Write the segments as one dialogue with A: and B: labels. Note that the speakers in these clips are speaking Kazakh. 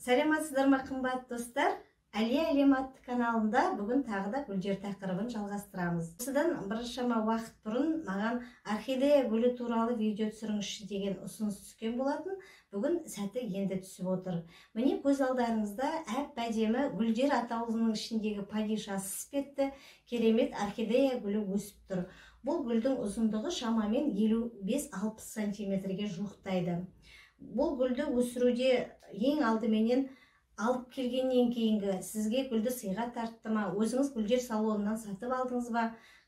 A: Саламатсыздар ма қымбат достар? Әлия әлем атты каналында бүгін тағы да гүлдер тақырыбын жалғастырамыз. Осыдан біршама уақыт бұрын маған орхидея гүлі туралы видео түсіріңізші деген ұсыныс түскен болатын. Бүгін сәті енді түсіп отыр. Міне көз алдарыңызда әп-әдемі гүлдер атаулының ішіндегі падишасы іспетті керемет орхидея гүлі өсіп тұр. Бұл гүлдің ұзындығы шамамен 55-60 сантиметрге жуықтайды. Бұл гүлді өсіруде ең алдыменен алып келгеннен кейінгі сізге гүлді сыйға тартты ма, өзіңіз гүлдер салонынан сатып алдыңыз ба,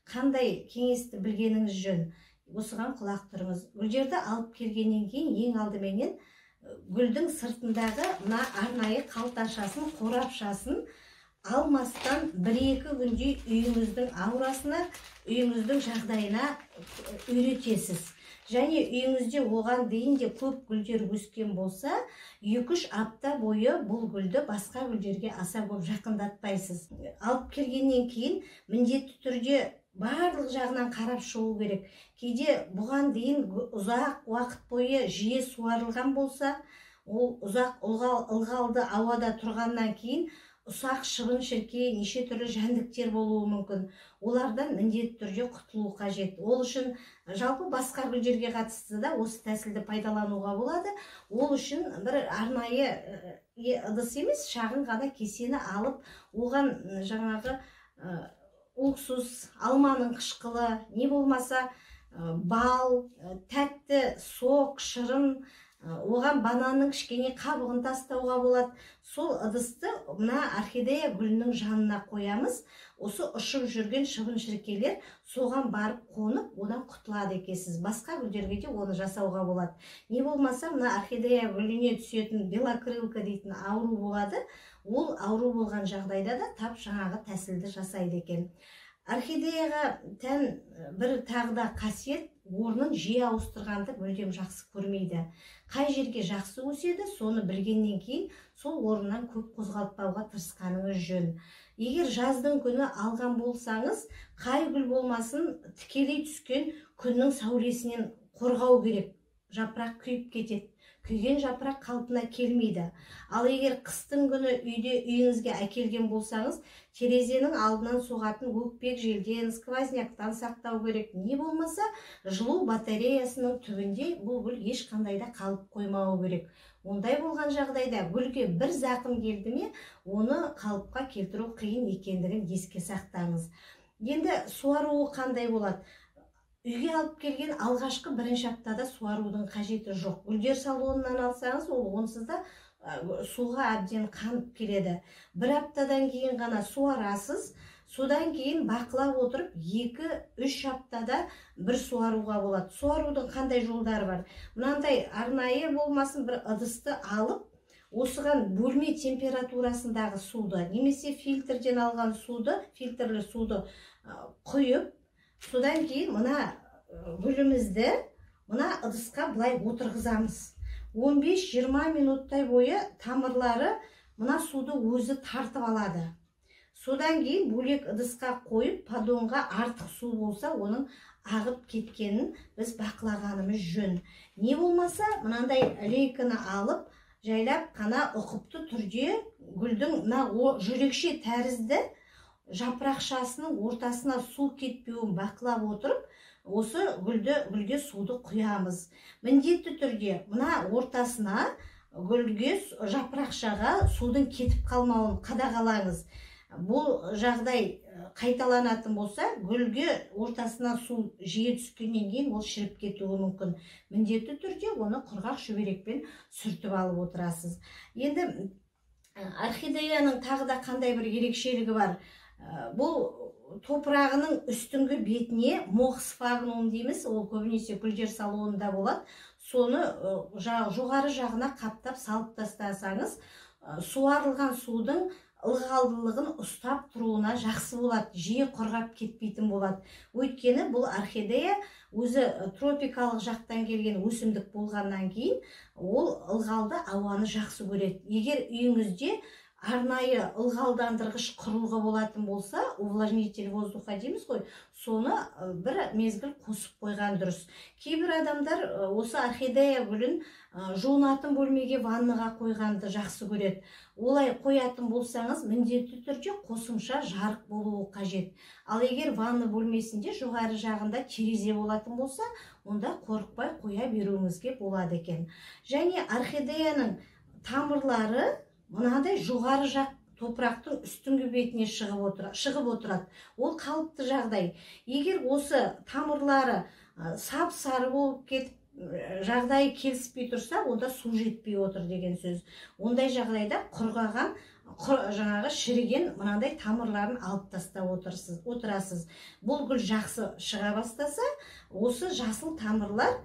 A: қандай кеңесті білгеніңіз жөн. Осыған құлақ тұрыңыз. Гүлдерді алып келгеннен кейін ең алдыменен гүлдің сыртындағы мына арнайы қалташасын, қорапшасын алмастан 1-2 күнде үйіңіздің аурасына, үйіңіздің жағдайына үйретесіз. Және үйіңізде оған дейін де көп гүлдер өскен болса, 2-3 апта бойы бұл гүлді басқа гүлдерге аса көп жақындатпайсыз. Алып келгеннен кейін міндетті түрде барлық жағынан қарап шығу керек. Кейде бұған дейін ұзақ уақыт бойы жиі суарылған болса, ол ұзақ ылғалды ауада тұрғаннан кейін ұсақ шыбын-шіркей, неше түрлі жәндіктер болуы мүмкін. Олардан міндетті түрде құтылу қажет. Ол үшін жалпы басқа гүлдерге қатысты да осы тәсілді пайдалануға болады. Ол үшін бір арнайы ыдыс емес, шағын ғана кесені алып, оған жаңағы уксус, алманың қышқылы, не болмаса бал, тәтті сок, шырын, оған бананның кішкене қабығын тастауға болады. Сол ыдысты мына орхидея гүлінің жанына қоямыз. Осы ұшып жүрген шыбын-шіркейлер соған барып қонып, одан құтылады екенсіз. Басқа гүлдерге де оны жасауға болады. Не болмаса мына орхидея гүліне түсетін белокрылка дейтін ауру болады. Ол ауру болған жағдайда да тап жаңағы тәсілді жасайды екен. Орхидеяға тән бір тағда қасиет, орнын жиі ауыстырғанды мүлдем жақсы көрмейді. Қай жерге жақсы өседі, соны білгеннен кейін сол орнынан көп қозғалтпауға тырысқаныңыз жөн. Егер жаздың күні алған болсаңыз, қай гүл болмасын тікелей түскен күннің сәулесінен қорғау керек. Жапырақ күйіп кетеді. Күйген жапырақ қалпына келмейді. Ал егер қыстың күні үйіңізге әкелген болсаңыз, терезенің алдынан соғатын өкпек желден, сквозняктан сақтау керек. Не болмаса, жылу батареясының түбінде бұл гүл ешқандайда қалып қоймауы керек. Ондай болған жағдайда гүлге бір зақым келді ме, оны қалыпқа келтіру қиын екендігін еске сақтаңыз. Енді суаруы қандай болады? Үйге алып келген алғашқы бірінші аптада суарудың қажеті жоқ. Гүлдер салонынан алсаңыз, ол онсыз да суға әбден қанып келеді. Бір аптадан кейін ғана суарасыз, содан кейін бақылап отырып 2-3 аптада бір суаруға болады. Суарудың қандай жолдары бар? Мынандай арнайы болмасын бір ыдысты алып, осыған бөлме температурасындағы суды, немесе фильтрден алған суды, фильтрлі суды құйып, содан кейін мына гүлімізді мына ыдысқа былай отырғызамыз. 15-20 минуттай бойы тамырлары мына суды өзі тартып алады. Содан кейін бөлек ыдысқа қойып, поддонға артық су болса, оның ағып кеткенін біз бақылағанымыз жөн. Не болмаса, мынандай лейканы алып, жайлап қана ұқыпты түрде гүлдің жүрекше тәрізді жапырақшасының ортасына су кетпеуін бақылап отырып, осы гүлге суды құямыз. Міндетті түрде мына ортасына гүлге жапырақшаға судың кетіп қалмауын қадағалаңыз. Бұл жағдай қайталанатын болса, гүлге ортасына су жиі түскеннен кейін ол шіріп кетуі мүмкін. Міндетті түрде оны құрғақ шүберекпен сүртіп алып отырасыз. Енді орхидеяның тағы да қандай бір ерекшелігі бар? Бұл топырағының үстіңгі бетіне мохсфагнум дейміз, ол көбінесе гүлдер салонында болады. Соны жоғары жағына қаптап салып тастасаңыз, суарылған судың ылғалдылығын ұстап тұруына жақсы болады, жиі құрғап кетпейтін болады. Өйткені бұл орхидея өзі тропикалық жақтан келген өсімдік болғаннан кейін, ол ылғалды ауаны жақсы көреді. Егер үйіңізде арнайы ылғалдандырғыш құрылғы болатын болса, увлажнитель воздуха дейміз ғой, соны бір мезгіл қосып қойған дұрыс. Кейбір адамдар осы орхидея гүлін жуынатын бөлмеге, ваннаға қойғанды жақсы көреді. Олай қоятын болсаңыз, міндетті түрде қосымша жарық болуы қажет. Ал егер ванна бөлмесінде жоғары жағында терезе болатын болса, онда қорықпай қоя беруіңізге болады екен. Және орхидеяның тамырлары мынадай жоғары жақ топырақтың үстіңгі бетіне шығып отырады. Ол қалыпты жағдай. Егер осы тамырлары сап-сары болып кетіп, жағдайы келіспей тұрса, онда су жетпей отыр деген сөз. Ондай жағдайда құрғаған, жаңағы шіріген мынандай тамырларын алып тастап отырасыз. Бұл гүл жақсы шыға бастаса, осы жасыл тамырлар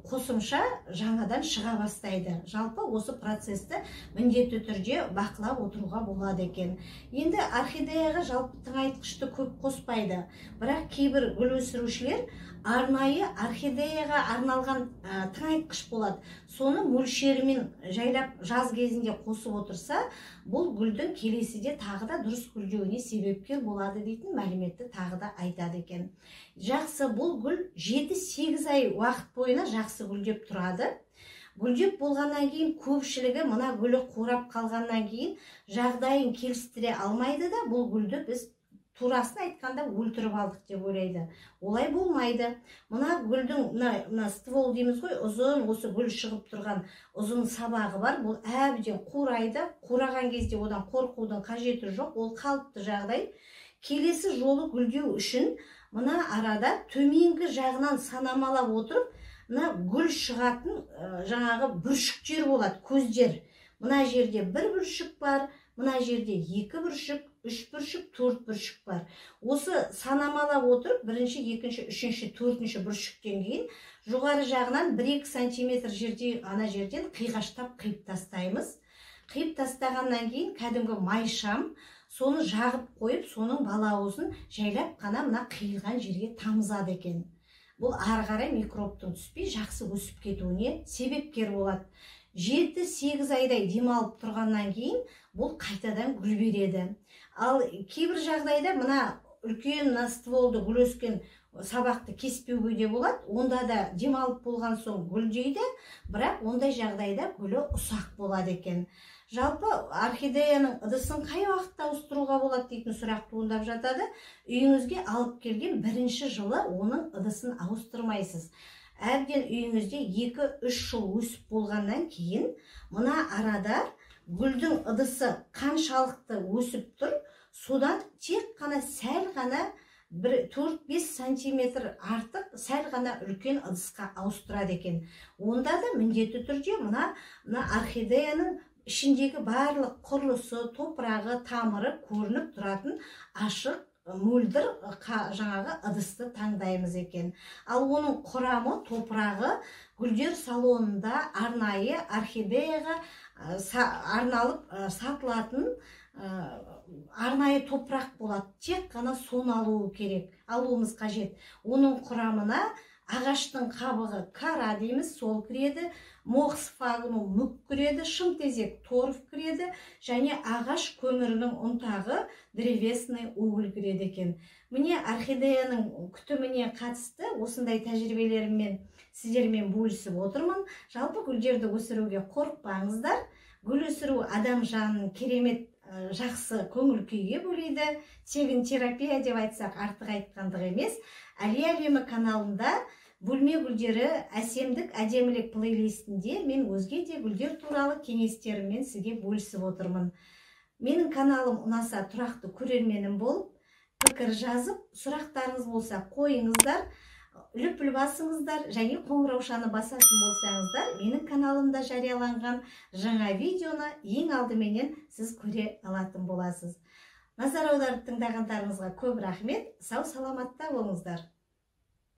A: қосымша жаңадан шыға бастайды. Жалпы осы процесті міндетті түрде бақылап отыруға болады екен. Енді орхидеяға жалпы тыңайтқышты көп қоспайды. Бірақ кейбір гүл өсірушілер арнайы орхидеяға арналған тыңайтқыш болады. Соны мөлшерімен жайлап жаз кезінде қосып отырса, бұл гүлдің келесіде тағы да дұрыс гүлдеуіне себепкер болады дейтін мәліметті тағы да айтады екен. Жақсы, бұл гүл 7-8 ай уақыт бойына жақсы гүлдеп тұрады. Гүлдеп болғаннан кейін көпшілігі мына гүлі қурап қалғаннан кейін жағдайын келістіре алмайды да, бұл гүлді біз турасын айтқанда өлтіріп алдық деп ойлайды. Олай болмайды. Мына гүлдің, мына ствол дейміз ғой, ұзын, осы гүл шығып тұрған ұзын сабағы бар. Бұл әбден қурайды. Қураған кезде одан қорқудың қажеті жоқ. Ол қалыпты жағдай. Келесі жолы гүлдеу үшін мына арада төменгі жағынан санамалап отырып, мына гүл шығатын жаңағы бүршіктер болады, көздер. Мына жерде 1 бүршік бар, мына жерде 2 бүршік, 3 бүршік, 4 бүршік бар. Осы санамалап отырып, 1-ші, 2-ші, 3-ші, 4-ші бүршіктен кейін жоғары жағынан 1-2 сантиметр жерде, ана жерден қиғаштап қиып тастаймыз. Қиып тастағаннан кейін кәдімгі майшам, соны жағып қойып, соның балауызын жайлап қана мына қиылған жерге тамызады екен. Бұл ары қарай микробтың түспей жақсы өсіп кетуіне себепкер болады. 7-8 айдай демалып тұрғаннан кейін бұл қайтадан гүл береді. Ал кейбір жағдайда мына үлкен стволды гүл өскен сабақты кеспеуге де болады. Онда да демалып болған соң гүлдейді, бірақ ондай жағдайда гүлі ұсақ болады екен. Жалпы орхидеяның ыдысын қай уақытта ауыстыруға болады дейтін сұрақ туындап жатады. Үйіңізге алып келген 1-ші жылы оның ыдысын ауыстырмайсыз. Әбден үйіңізде 2-3 жыл өсіп болғаннан кейін мына арада гүлдің ыдысы қаншалықты өсіп тұр, содан тек қана сәл ғана 4-5 сантиметр артық сәл ғана үлкен ыдысқа ауыстырады екен. Онда да міндетті түрде мына орхидеяның ішіндегі барлық құрылысы, топырағы, тамыры көрініп тұратын ашық мөлдір жаңағы ыдысты таңдаймыз екен. Ал оның құрамы, топырағы гүлдер салонында арнайы орхидеяға арналып сатылатын арнайы топырақ болады. Тек қана соны алуымыз қажет. Оның құрамына ағаштың қабығы кара дейміз, сол кіреді, мохс фагнум мүк кіреді, шымтезек торф кіреді, және ағаш көмірінің ұнтағы древесный уголь кіреді екен. Міне орхидеяның күтіміне қатысты осындай тәжірибелеріммен сіздермен бөлісіп отырмын. Жалпы гүлдерді өсіруге қорықпаңыздар. Гүл өсіру адам жанын керемет жақсы көңіл күйге бөлейді. Тегін терапия деп айтсақ артық айтқандық емес. Әлия әлемі каналында бөлме гүлдері әсемдік, әдемілік плейлистінде мен өзге де гүлдер туралы кеңестеріммен сізге бөлісіп отырмын. Менің каналым ұнаса тұрақты көрерменім болып, пікір жазып, сұрақтарыңыз болса қойыңыздар, үліп-үліп басыңыздар, және қоңыраушаны басатын болсаңыздар, менің каналымда жарияланған жаңа видеоны ең алдыменен сіз көре алатын боласыз. Назар аударып тыңдағандарыңызға көп рахмет. Сау саламатта болыңыздар.